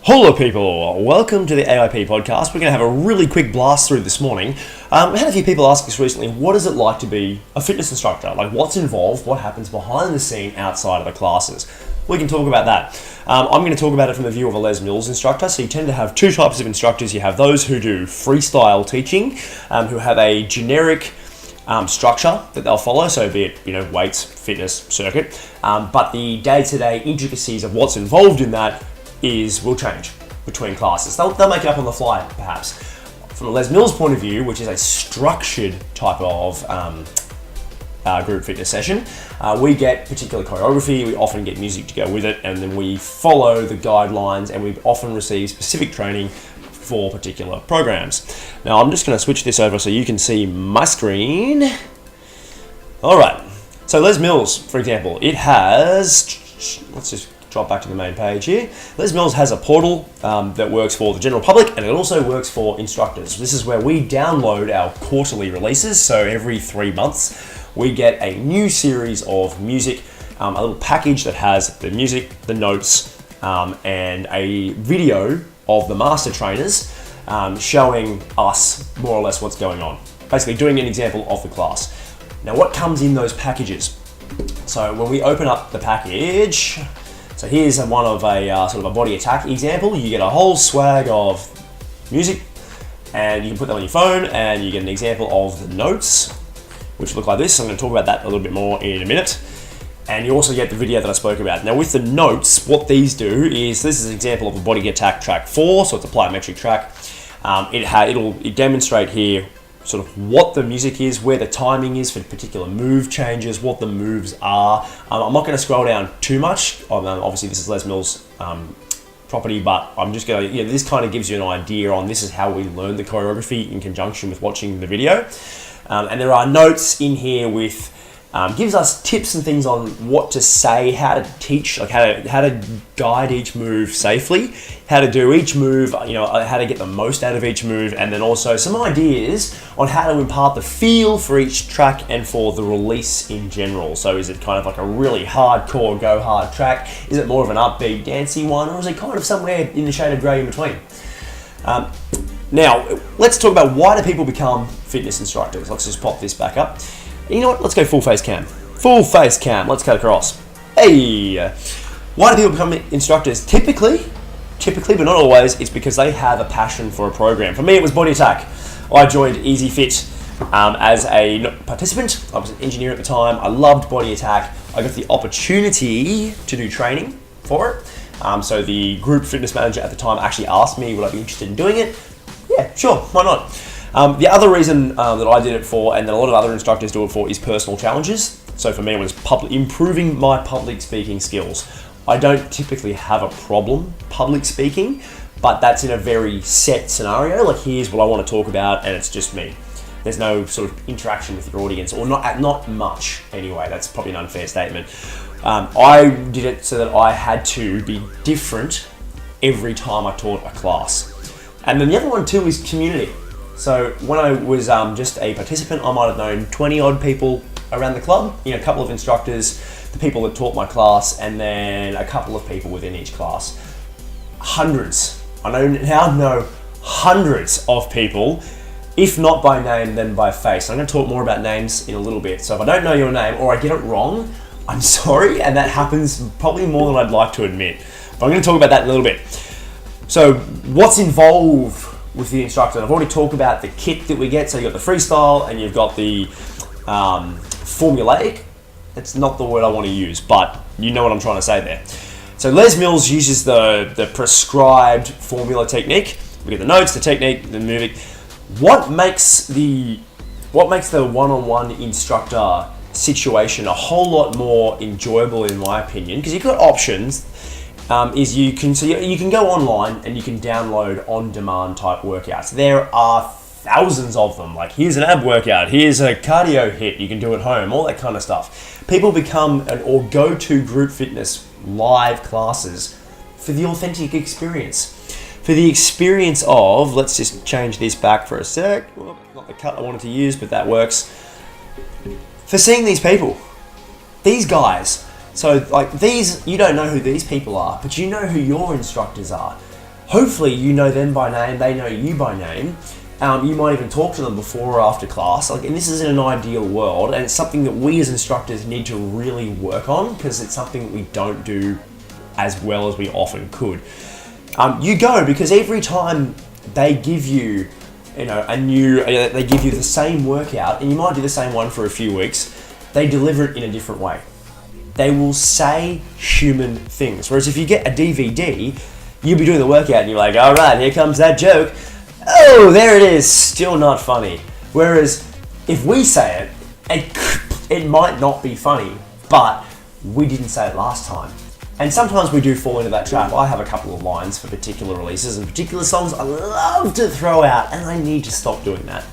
Hello people, welcome to the AIP podcast. We're going to have a really quick blast through this morning. I had a few people ask us recently, what is it like to be a fitness instructor? Like what's involved, what happens behind the scene outside of the classes? We can talk about that. I'm going to talk about it from the view of a Les Mills instructor. So you tend to have two types of instructors. You have those who do freestyle teaching, who have a generic structure that they'll follow, so be it weights, fitness, circuit, but the day-to-day intricacies of what's involved in that will change between classes. They'll make it up on the fly, perhaps. From a Les Mills point of view, which is a structured type of group fitness session, we get particular choreography, we often get music to go with it, and then we follow the guidelines, and we often receive specific training for particular programs. Now, I'm just going to switch this over so you can see my screen. All right. So Les Mills, for example, it has, let's just drop back to the main page here. Les Mills has a portal that works for the general public, and it also works for instructors. This is where we download our quarterly releases. So every 3 months, we get a new series of music, a little package that has the music, the notes, and a video of the master trainers showing us more or less what's going on. Basically doing an example of the class. Now what comes in those packages? So when we open up the package, so here's one of a sort of a body attack example. You get a whole swag of music and you can put that on your phone, and you get an example of the notes, which look like this. I'm going to talk about that a little bit more in a minute. And you also get the video that I spoke about. Now with the notes, what these do is, this is an example of a body attack track 4, so it's a plyometric track. It'll demonstrate here sort of what the music is, where the timing is for particular move changes, what the moves are. I'm not going to scroll down too much. Obviously this is Les Mills property, but I'm just going to, this kind of gives you an idea on this is how we learn the choreography in conjunction with watching the video. And there are notes in here with gives us tips and things on what to say, how to teach, like how to guide each move safely, how to do each move, how to get the most out of each move, and then also some ideas on how to impart the feel for each track and for the release in general. So is it kind of like a really hardcore go hard track? Is it more of an upbeat dancey one, or is it kind of somewhere in the shade of grey in between? Now let's talk about, why do people become fitness instructors? Let's just pop this back up. You know what? Let's go full face cam. Full face cam. Let's cut across. Hey! Why do people become instructors? Typically, but not always, it's because they have a passion for a program. For me, it was body attack. I joined Easy Fit as a participant. I was an engineer at the time. I loved body attack. I got the opportunity to do training for it. So the group fitness manager at the time actually asked me, would I be interested in doing it? Yeah, sure, why not? The other reason that I did it for, and that a lot of other instructors do it for, is personal challenges. So for me, it was improving my public speaking skills. I don't typically have a problem public speaking, but that's in a very set scenario. Like, here's what I want to talk about, and it's just me. There's no sort of interaction with your audience, or not much anyway. That's probably an unfair statement. I did it so that I had to be different every time I taught a class. And then the other one too is community. So when I was just a participant, I might have known 20 odd people around the club, a couple of instructors, the people that taught my class, and then a couple of people within each class. Hundreds. I now know hundreds of people, if not by name, then by face. I'm going to talk more about names in a little bit. So if I don't know your name or I get it wrong, I'm sorry, and that happens probably more than I'd like to admit. But I'm going to talk about that in a little bit. So what's involved with the instructor? I've already talked about the kit that we get. So you've got the freestyle and you've got the formulaic. That's not the word I want to use, but you know what I'm trying to say there. So Les Mills uses the prescribed formula technique. We get the notes, the technique, the music. What makes the one-on-one instructor situation a whole lot more enjoyable, in my opinion, because you've got options. Is you can go online and you can download on-demand type workouts. There are thousands of them. Like, here's an ab workout, here's a cardio hit you can do at home, all that kind of stuff. People become or go to group fitness live classes for the authentic experience. For the experience of, let's just change this back for a sec. Well, not the cut I wanted to use, but that works. For seeing these people, these guys. So like these, you don't know who these people are, but you know who your instructors are. Hopefully you know them by name, they know you by name. You might even talk to them before or after class. And this is in an ideal world, and it's something that we as instructors need to really work on, because it's something that we don't do as well as we often could. You go because every time they give you, they give you the same workout, and you might do the same one for a few weeks, they deliver it in a different way. They will say human things. Whereas if you get a DVD, you'll be doing the workout and you're like, all right, here comes that joke. Oh, there it is, still not funny. Whereas if we say it might not be funny, but we didn't say it last time. And sometimes we do fall into that trap. I have a couple of lines for particular releases and particular songs I love to throw out, and I need to stop doing that.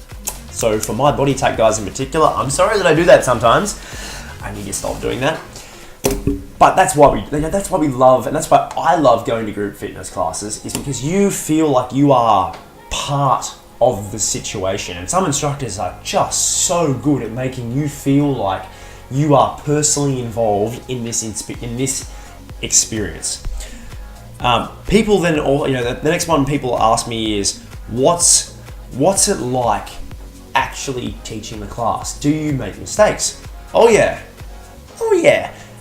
So for my body tech guys in particular, I'm sorry that I do that sometimes. I need to stop doing that. But that's why we love, and that's why I love going to group fitness classes, is because you feel like you are part of the situation. And some instructors are just so good at making you feel like you are personally involved in this experience. People then, the next one people ask me is, what's it like actually teaching the class? Do you make mistakes? Oh yeah.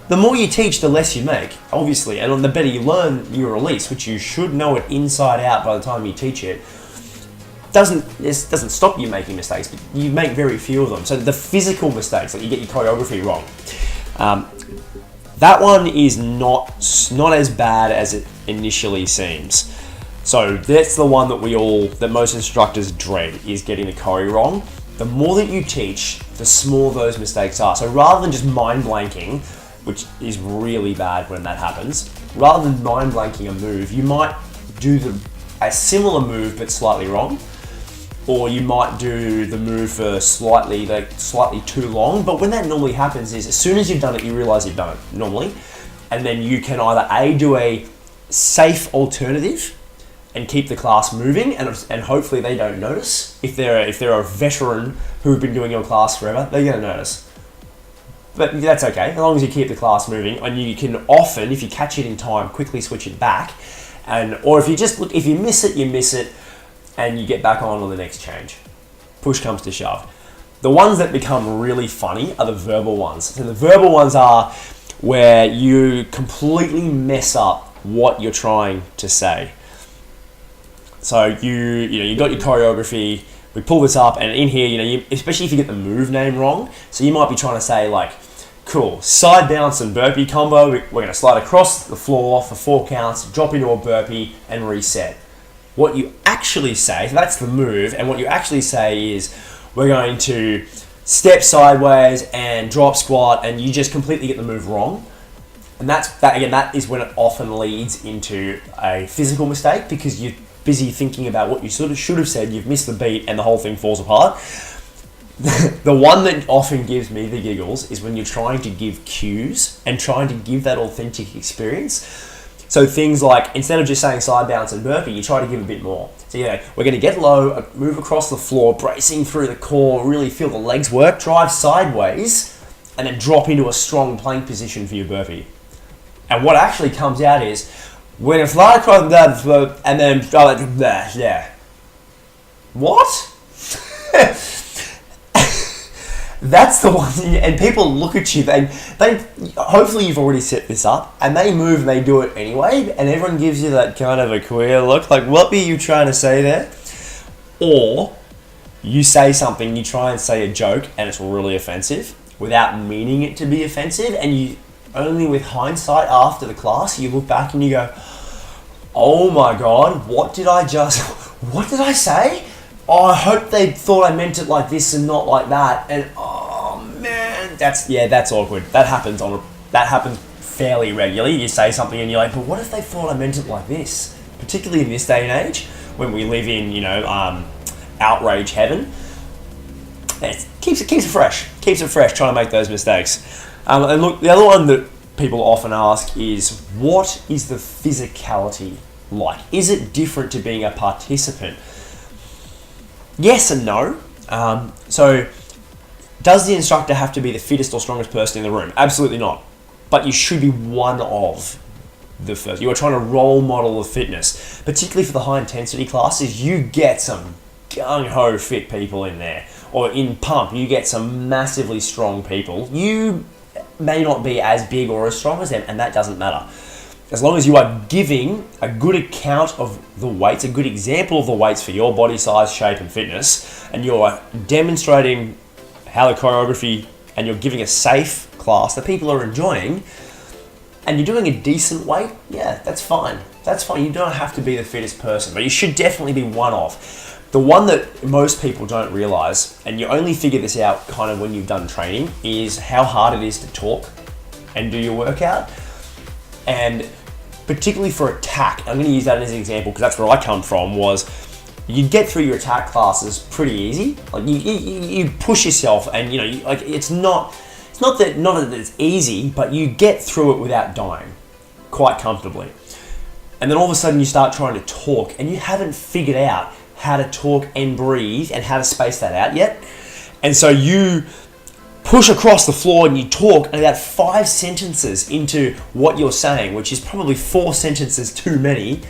The more you teach, the less you make, obviously, and the better you learn your release, which you should know it inside out by the time you teach it. This doesn't stop you making mistakes, but you make very few of them. So the physical mistakes, like you get your choreography wrong, that one is not as bad as it initially seems. So that's the one that most instructors dread, is getting the choreo wrong. The more that you teach, the smaller those mistakes are. So rather than just mind blanking, which is really bad when that happens, rather than mind blanking a move, you might do a similar move but slightly wrong. Or you might do the move for slightly too long. But when that normally happens is, as soon as you've done it, you realize you've done it normally. And then you can either do a safe alternative and keep the class moving, and hopefully they don't notice. If they're a veteran who've been doing your class forever, they're going to notice. But that's okay, as long as you keep the class moving, and you can often, if you catch it in time, quickly switch it back. Or if you miss it, you miss it, and you get back on the next change. Push comes to shove. The ones that become really funny are the verbal ones. So the verbal ones are where you completely mess up what you're trying to say. So you got your choreography, we pull this up, and in here, especially if you get the move name wrong, so you might be trying to say like, cool, side bounce and burpee combo, we're going to slide across the floor for 4 counts, drop into a burpee, and reset. What you actually say, so that's the move, and what you actually say is, we're going to step sideways and drop squat, and you just completely get the move wrong. And that is when it often leads into a physical mistake, because you're busy thinking about what you sort of should have said, you've missed the beat, and the whole thing falls apart. The one that often gives me the giggles is when you're trying to give cues and trying to give that authentic experience. So things like, instead of just saying side bounce and burpee, you try to give a bit more. So we're going to get low, move across the floor, bracing through the core, really feel the legs work, drive sideways, and then drop into a strong plank position for your burpee. And what actually comes out is, we're going to fly across that, and then, yeah. What? That's the one, and people look at you, they hopefully you've already set this up, and they move and they do it anyway, and everyone gives you that kind of a queer look, like, what were you trying to say there? Or you say something, you try and say a joke, and it's really offensive, without meaning it to be offensive, and you, only with hindsight after the class, you look back and you go, oh my God, what did I say? Oh, I hope they thought I meant it like this and not like that. And oh man, that's awkward. That happens fairly regularly. You say something and you're like, but what if they thought I meant it like this? Particularly in this day and age, when we live in, outrage heaven. It keeps it fresh. Keeps it fresh, trying to make those mistakes. And look, the other one that people often ask is, what is the physicality like? Is it different to being a participant? Yes and no. So, does the instructor have to be the fittest or strongest person in the room? Absolutely not. But you should be one of the first. You are trying to role model the fitness, particularly for the high intensity classes. You get some gung-ho fit people in there, or in pump, you get some massively strong people. You may not be as big or as strong as them, and that doesn't matter. As long as you are giving a good account of the weights, a good example of the weights for your body size, shape, and fitness, and you're demonstrating how the choreography, and you're giving a safe class that people are enjoying, and you're doing a decent weight, yeah, that's fine. That's fine. You don't have to be the fittest person, but you should definitely be one of. The one that most people don't realize, and you only figure this out kind of when you've done training, is how hard it is to talk and do your workout. And particularly for attack, I'm going to use that as an example because that's where I come from, was you get through your attack classes pretty easy. Like you push yourself, and it's not that it's easy, but you get through it without dying quite comfortably. And then all of a sudden you start trying to talk, and you haven't figured out how to talk and breathe and how to space that out yet. And so you push across the floor and you talk, and about 5 sentences into what you're saying, which is probably 4 sentences too many,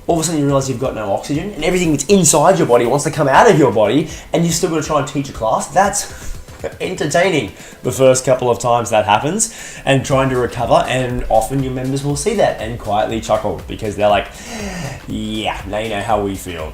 all of a sudden you realize you've got no oxygen, and everything that's inside your body wants to come out of your body, and you've still got to try and teach a class. That's entertaining the first couple of times that happens, and trying to recover, and often your members will see that and quietly chuckle because they're like, yeah, now you know how we feel.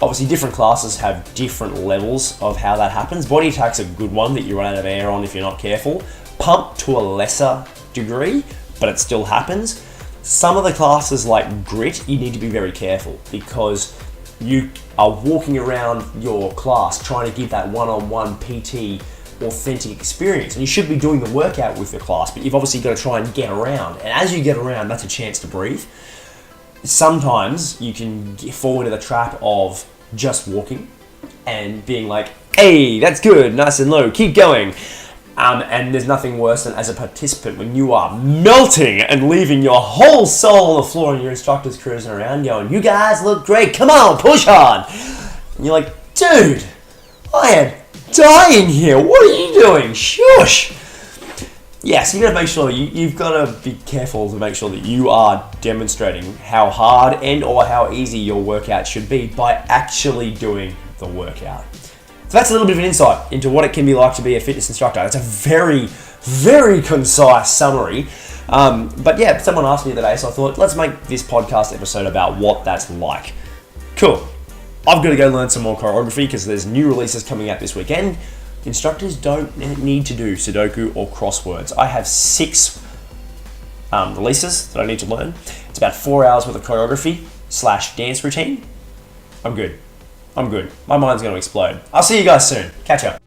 Obviously different classes have different levels of how that happens. Body attack's a good one that you run out of air on if you're not careful. Pump to a lesser degree, but it still happens. Some of the classes like grit, you need to be very careful because you are walking around your class trying to give that one-on-one PT authentic experience, and you should be doing the workout with the class, but you've obviously got to try and get around, and as you get around, that's a chance to breathe. Sometimes you can fall into the trap of just walking and being like, hey, that's good, nice and low, keep going. And there's nothing worse than as a participant when you are melting and leaving your whole soul on the floor and your instructor's cruising around going, you guys look great, come on, push on. And you're like, dude, I am dying here, what are you doing? Shush. Yeah, so you gotta make sure you've gotta be careful to make sure that you are demonstrating how hard and or how easy your workout should be by actually doing the workout. So that's a little bit of an insight into what it can be like to be a fitness instructor. It's a very, very concise summary. But yeah, someone asked me the other day, so I thought, let's make this podcast episode about what that's like. Cool. I've got to go learn some more choreography because there's new releases coming out this weekend. Instructors don't need to do Sudoku or crosswords. I have 6 releases that I need to learn. It's about 4 hours worth of choreography / dance routine. I'm good. My mind's going to explode. I'll see you guys soon. Catch up.